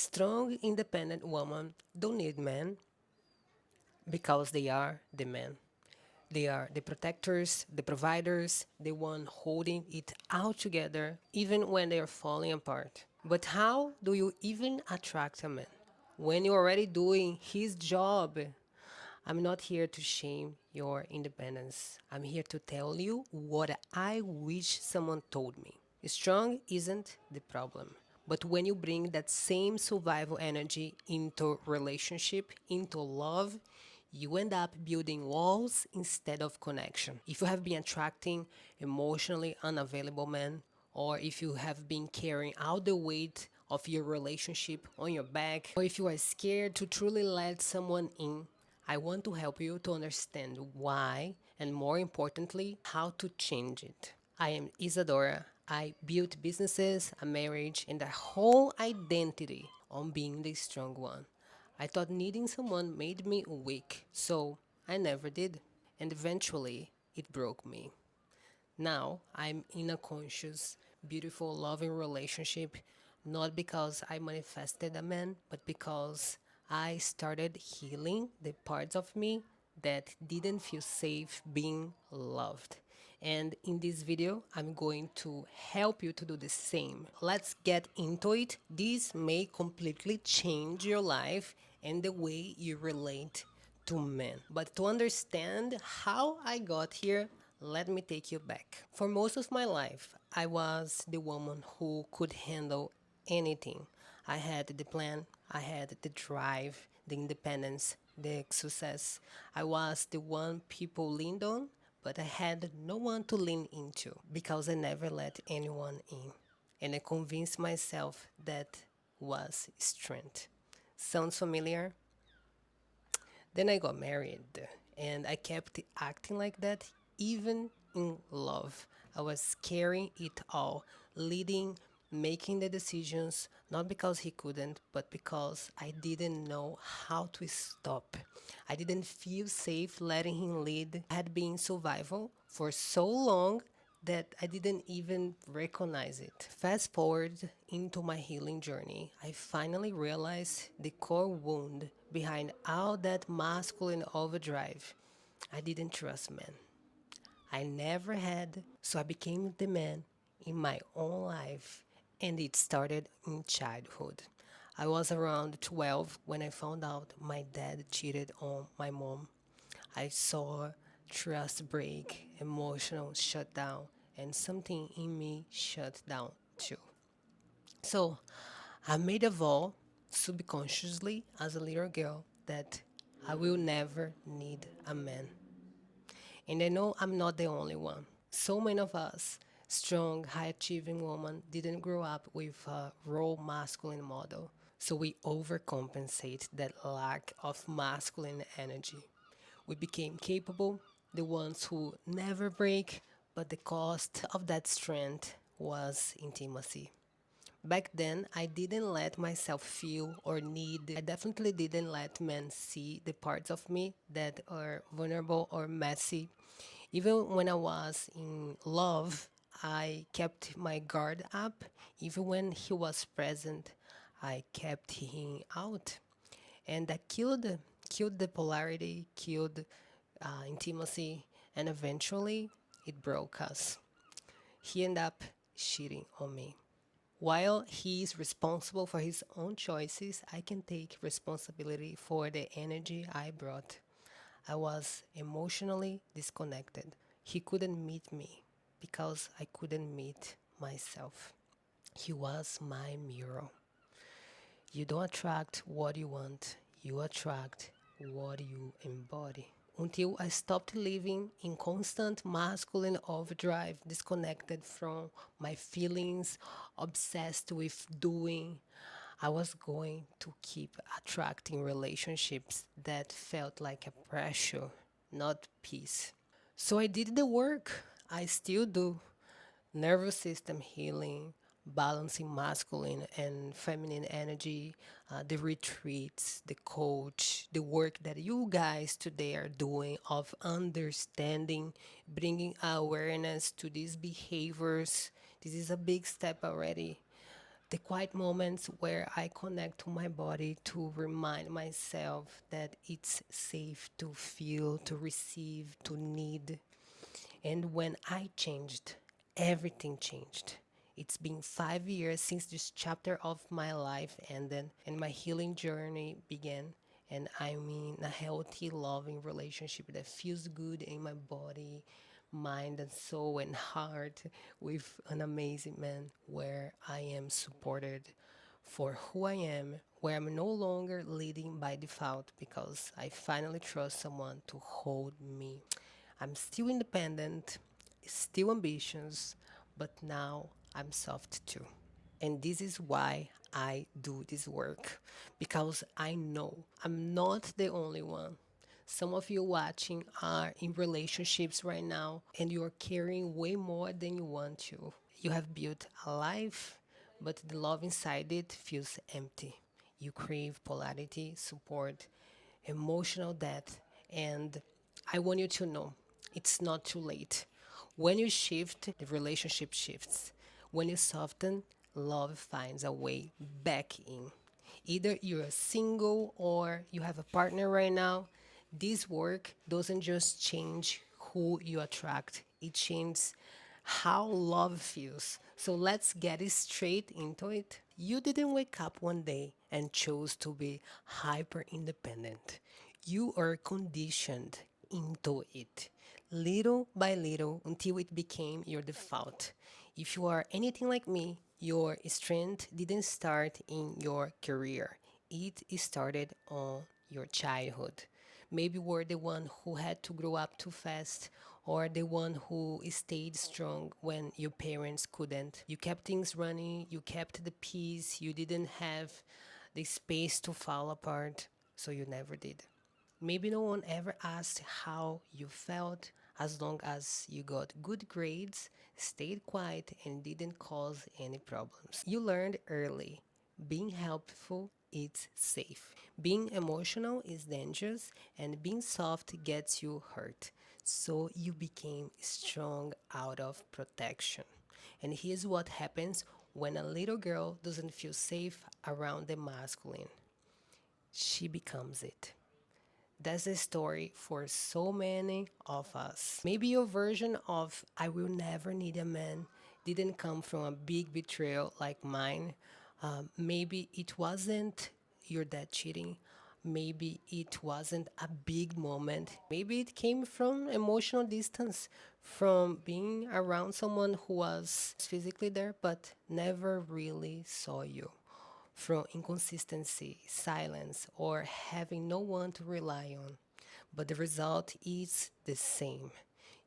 Strong, independent women don't need men because they are the men. They are the protectors, the providers, the one holding it all together, even when they are falling apart. But how do you even attract a man when you're already doing his job? I'm not here to shame your independence. I'm here to tell you what I wish someone told me. Strong isn't the problem. But when you bring that same survival energy into relationship, into love, you end up building walls instead of connection. If you have been attracting emotionally unavailable men, or if you have been carrying all the weight of your relationship on your back, or if you are scared to truly let someone in, I want to help you to understand why and, more importantly, how to change it. I am Isadora. I built businesses, a marriage, and a whole identity on being the strong one. I thought needing someone made me weak, so I never did. And eventually, it broke me. Now I'm in a conscious, beautiful, loving relationship, not because I manifested a man, but because I started healing the parts of me that didn't feel safe being loved. And in this video, I'm going to help you to do the same. Let's get into it. This may completely change your life and the way you relate to men. But to understand how I got here, let me take you back. For most of my life, I was the woman who could handle anything. I had the plan, I had the drive, the independence, the success. I was the one people leaned on, but I had no one to lean into because I never let anyone in. And I convinced myself that was strength. Sounds familiar? Then I got married and I kept acting like that even in love. I was carrying it all, leading, making the decisions, not because he couldn't, but because I didn't know how to stop. I didn't feel safe letting him lead. I had been in survival for so long that I didn't even recognize it. Fast forward into my healing journey, I finally realized the core wound behind all that masculine overdrive. I didn't trust men. I never had, so I became the man in my own life, and it started in childhood. I was around 12 when I found out my dad cheated on my mom. I saw trust break, emotional shut down, and something in me shut down too. So I made a vow subconsciously as a little girl that I will never need a man. And I know I'm not the only one. So many of us, strong, high achieving women, didn't grow up with a role masculine model. So we overcompensate that lack of masculine energy. We became capable, the ones who never break, but the cost of that strength was intimacy. Back then, I didn't let myself feel or need, I definitely didn't let men see the parts of me that are vulnerable or messy. Even when I was in love, I kept my guard up. Even when he was present, I kept him out. And that killed the polarity, killed intimacy, and eventually it broke us. He ended up cheating on me. While he is responsible for his own choices, I can take responsibility for the energy I brought. I was emotionally disconnected. He couldn't meet me because I couldn't meet myself. He was my mirror. You don't attract what you want, you attract what you embody. Until I stopped living in constant masculine overdrive, disconnected from my feelings, obsessed with doing, I was going to keep attracting relationships that felt like a pressure, not peace. So I did the work. I still do. Nervous system healing, balancing masculine and feminine energy, the retreats, the coach, the work that you guys today are doing of understanding, bringing awareness to these behaviors. This is a big step already. The quiet moments where I connect to my body to remind myself that it's safe to feel, to receive, to need. And when I changed, everything changed. It's been 5 years since this chapter of my life ended and my healing journey began. And I'm in a healthy, loving relationship that feels good in my body, mind, and soul, and heart with an amazing man where I am supported for who I am, where I'm no longer leading by default because I finally trust someone to hold me. I'm still independent, still ambitious, but now I'm soft too. And this is why I do this work because I know I'm not the only one. Some of you watching are in relationships right now and you're carrying way more than you want to. You have built a life, but the love inside it feels empty. You crave polarity, support, emotional depth, and I want you to know it's not too late. When you shift, the relationship shifts. When you soften, love finds a way back in. Either you're single or you have a partner right now, this work doesn't just change who you attract, it changes how love feels. So let's get it straight into it. You didn't wake up one day and chose to be hyper independent. You are conditioned into it, little by little, until it became your default. If you are anything like me, your strength didn't start in your career, it started on your childhood. Maybe we're the one who had to grow up too fast, or the one who stayed strong when your parents couldn't. You kept things running, you kept the peace, you didn't have the space to fall apart, so you never did. Maybe no one ever asked how you felt as long as you got good grades, stayed quiet, and didn't cause any problems. You learned early. Being helpful is safe. Being emotional is dangerous, and being soft gets you hurt. So you became strong out of protection. And here's what happens when a little girl doesn't feel safe around the masculine. She becomes it. That's the story for so many of us. Maybe your version of I will never need a man didn't come from a big betrayal like mine. Maybe it wasn't your dad cheating. Maybe it wasn't a big moment. Maybe it came from emotional distance, from being around someone who was physically there but never really saw you, from inconsistency, silence, or having no one to rely on. But the result is the same.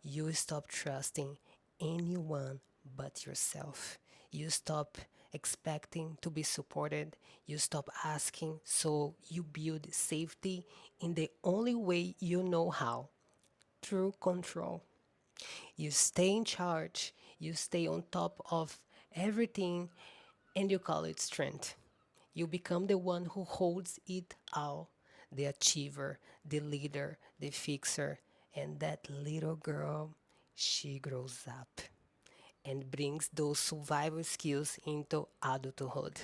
You stop trusting anyone but yourself. You stop expecting to be supported. You stop asking, so you build safety in the only way you know how, through control. You stay in charge, you stay on top of everything, and you call it strength. You become the one who holds it all, the achiever, the leader, the fixer. And that little girl, she grows up and brings those survival skills into adulthood,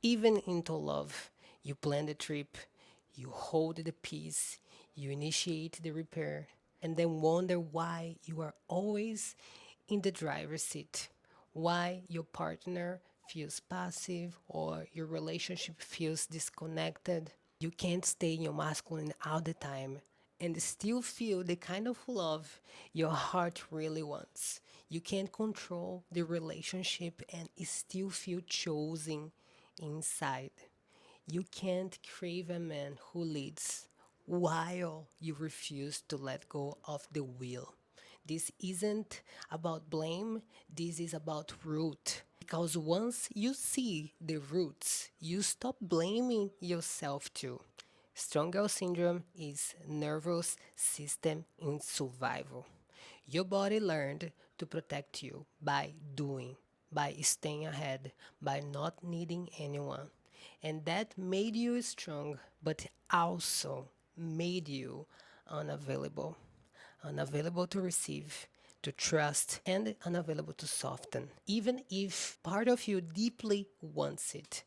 even into love. You plan the trip, you hold the peace, you initiate the repair, and then wonder why you are always in the driver's seat, why your partner feels passive or your relationship feels disconnected. You can't stay in your masculine all the time and still feel the kind of love your heart really wants. You can't control the relationship and still feel chosen inside. You can't crave a man who leads while you refuse to let go of the wheel. This isn't about blame, this is about root. Because once you see the roots, you stop blaming yourself too. Strong girl syndrome is nervous system in survival. Your body learned to protect you by doing, by staying ahead, by not needing anyone. And that made you strong, but also made you unavailable. Unavailable to receive, to trust, and unavailable to soften, even if part of you deeply wants it.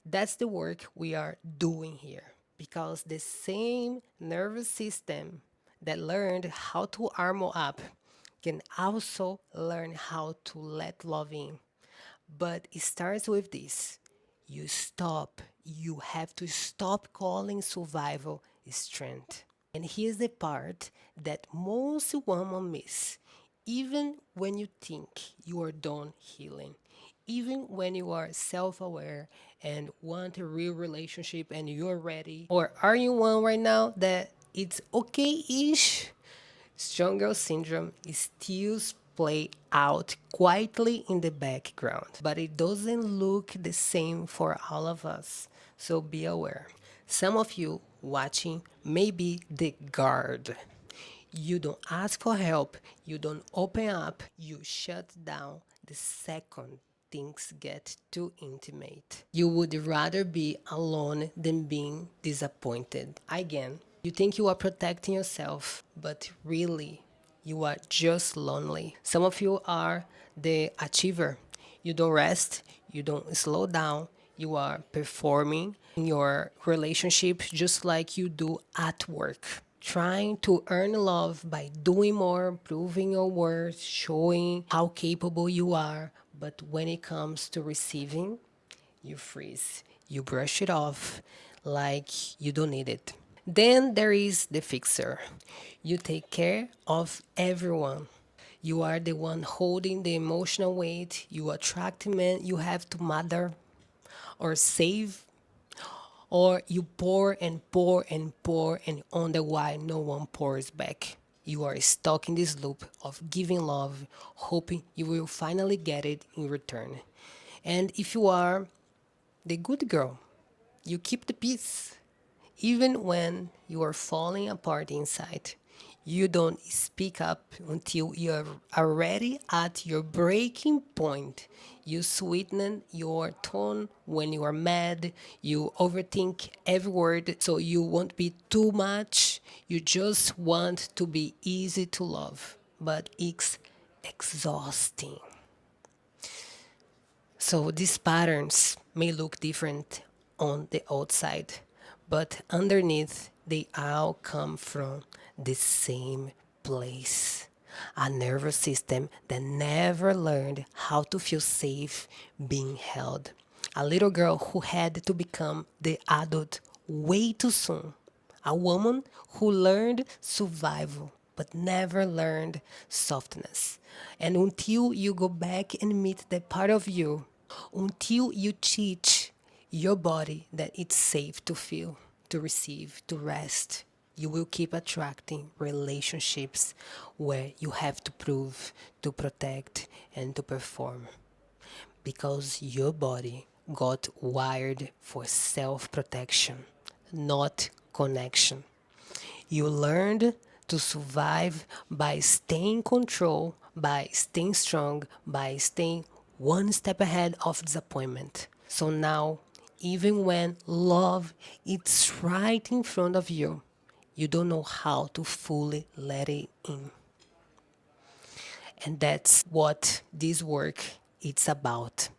That's the work we are doing here because the same nervous system that learned how to armor up can also learn how to let love in. But it starts with this. You have to stop calling survival strength. And here's the part that most women miss. Even when you think you are done healing, even when you are self aware and want a real relationship and you're ready, or are you one right now that it's okay ish? Strong girl syndrome is still play out quietly in the background, but it doesn't look the same for all of us. So be aware. Some of you watching may be the guard. You don't ask for help, you don't open up, you shut down the second things get too intimate. You would rather be alone than being disappointed. Again, you think you are protecting yourself, but really, you are just lonely. Some of you are the achiever. You don't rest, you don't slow down, you are performing in your relationship just like you do at work. Trying to earn love by doing more, proving your worth, showing how capable you are. But when it comes to receiving, you freeze. You brush it off like you don't need it. Then there is the fixer. You take care of everyone. You are the one holding the emotional weight. You attract men you have to mother or save, or you pour and pour and pour and wonder why no one pours back. You are stuck in this loop of giving love, hoping you will finally get it in return. And if you are the good girl, you keep the peace. Even when you are falling apart inside, you don't speak up until you are already at your breaking point. You sweeten your tone when you are mad. You overthink every word so you won't be too much. You just want to be easy to love, but it's exhausting. So these patterns may look different on the outside, but underneath they all come from the same place. A nervous system that never learned how to feel safe being held. A little girl who had to become the adult way too soon. A woman who learned survival but never learned softness. And until you go back and meet that part of you, until you teach your body that it's safe to feel, to receive, to rest, you will keep attracting relationships where you have to prove, to protect, and to perform because your body got wired for self protection, not connection. You learned to survive by staying in control, by staying strong, by staying one step ahead of disappointment. So now, even when love is right in front of you, you don't know how to fully let it in. And that's what this work it's about.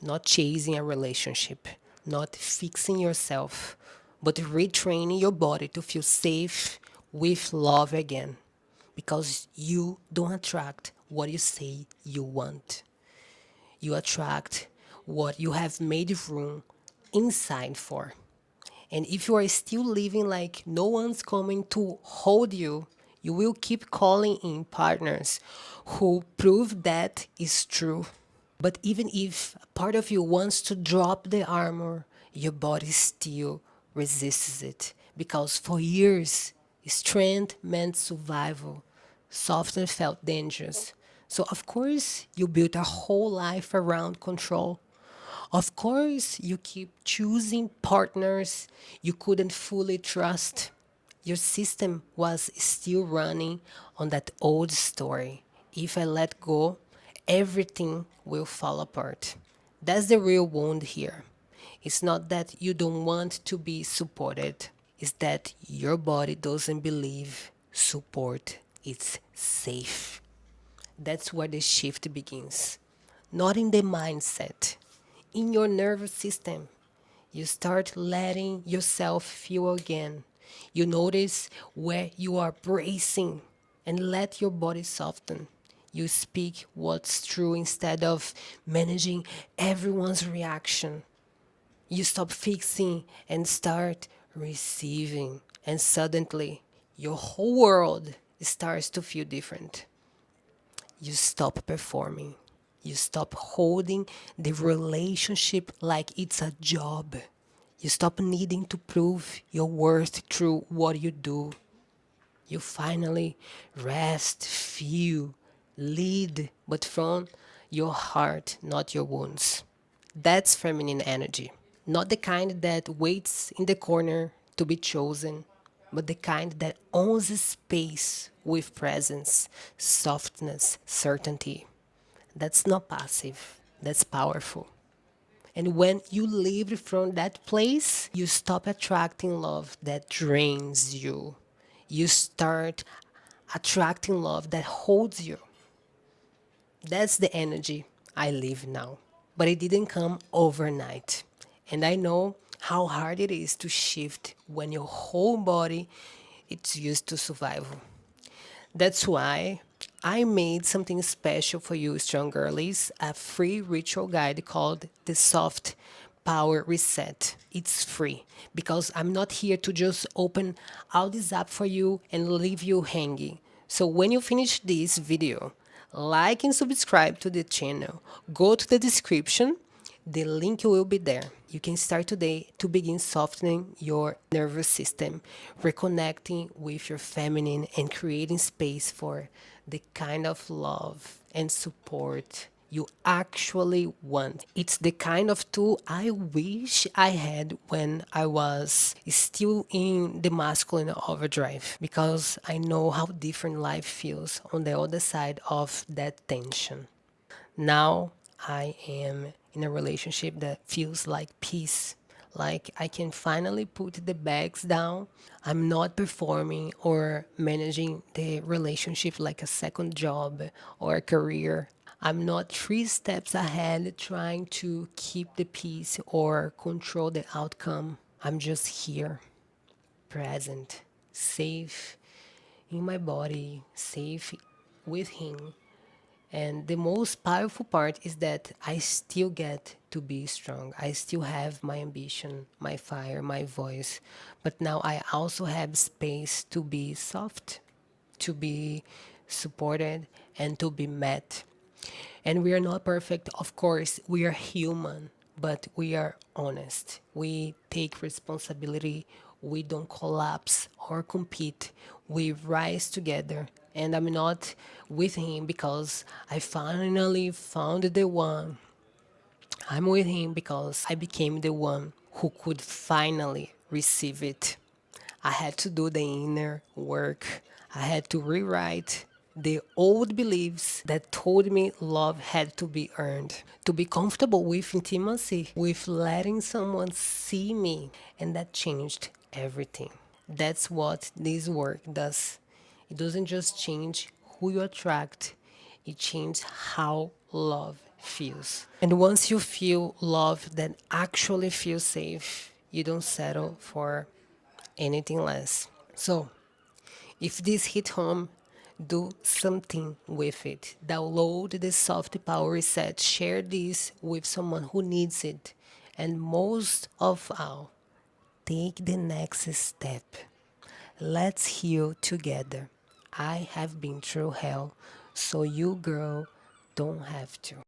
Not chasing a relationship, not fixing yourself, but retraining your body to feel safe with love again. Because you don't attract what you say you want. You attract what you have made room inside for. And if you are still living like no one's coming to hold you, you will keep calling in partners who prove that is true. But even if part of you wants to drop the armor, your body still resists it. Because for years, strength meant survival, softness felt dangerous. So, of course, you built a whole life around control. Of course, you keep choosing partners you couldn't fully trust. Your system was still running on that old story. If I let go, everything will fall apart. That's the real wound here. It's not that you don't want to be supported, it's that your body doesn't believe support is safe. That's where the shift begins. Not in the mindset, in your nervous system. You start letting yourself feel again. You notice where you are bracing and let your body soften. You speak what's true instead of managing everyone's reaction. You stop fixing and start receiving. And suddenly, your whole world starts to feel different. You stop performing. You stop holding the relationship like it's a job. You stop needing to prove your worth through what you do. You finally rest, feel, lead, but from your heart, not your wounds. That's feminine energy. Not the kind that waits in the corner to be chosen, but the kind that owns a space with presence, softness, certainty. That's not passive, that's powerful. And when you live from that place, you stop attracting love that drains you. You start attracting love that holds you. That's the energy I live now. But it didn't come overnight. And I know how hard it is to shift when your whole body it's used to survival. That's why I made something special for you, strong girlies, a free ritual guide called the Soft Power Reset. It's free because I'm not here to just open all this up for you and leave you hanging. So when you finish this video, like and subscribe to the channel. Go to the description. The link will be there. You can start today to begin softening your nervous system, reconnecting with your feminine, and creating space for the kind of love and support you actually want. It's the kind of tool I wish I had when I was still in the masculine overdrive because I know how different life feels on the other side of that tension. Now I am in a relationship that feels like peace, like I can finally put the bags down. I'm not performing or managing the relationship like a second job or a career. I'm not three steps ahead trying to keep the peace or control the outcome. I'm just here, present, safe in my body, safe with him. And the most powerful part is that I still get to be strong. I still have my ambition, my fire, my voice. But now I also have space to be soft, to be supported, and to be met. And we are not perfect, of course, we are human, but we are honest. We take responsibility, we don't collapse or compete, we rise together. And I'm not with him because I finally found the one. I'm with him because I became the one who could finally receive it. I had to do the inner work. I had to rewrite the old beliefs that told me love had to be earned. To be comfortable with intimacy, with letting someone see me. And that changed everything. That's what this work does. It doesn't just change who you attract, it changes how love feels. And once you feel love that actually feels safe, you don't settle for anything less. So, if this hit home, do something with it. Download the Soft Power Reset. Share this with someone who needs it. And most of all, take the next step. Let's heal together. I have been through hell, so you, girl, don't have to.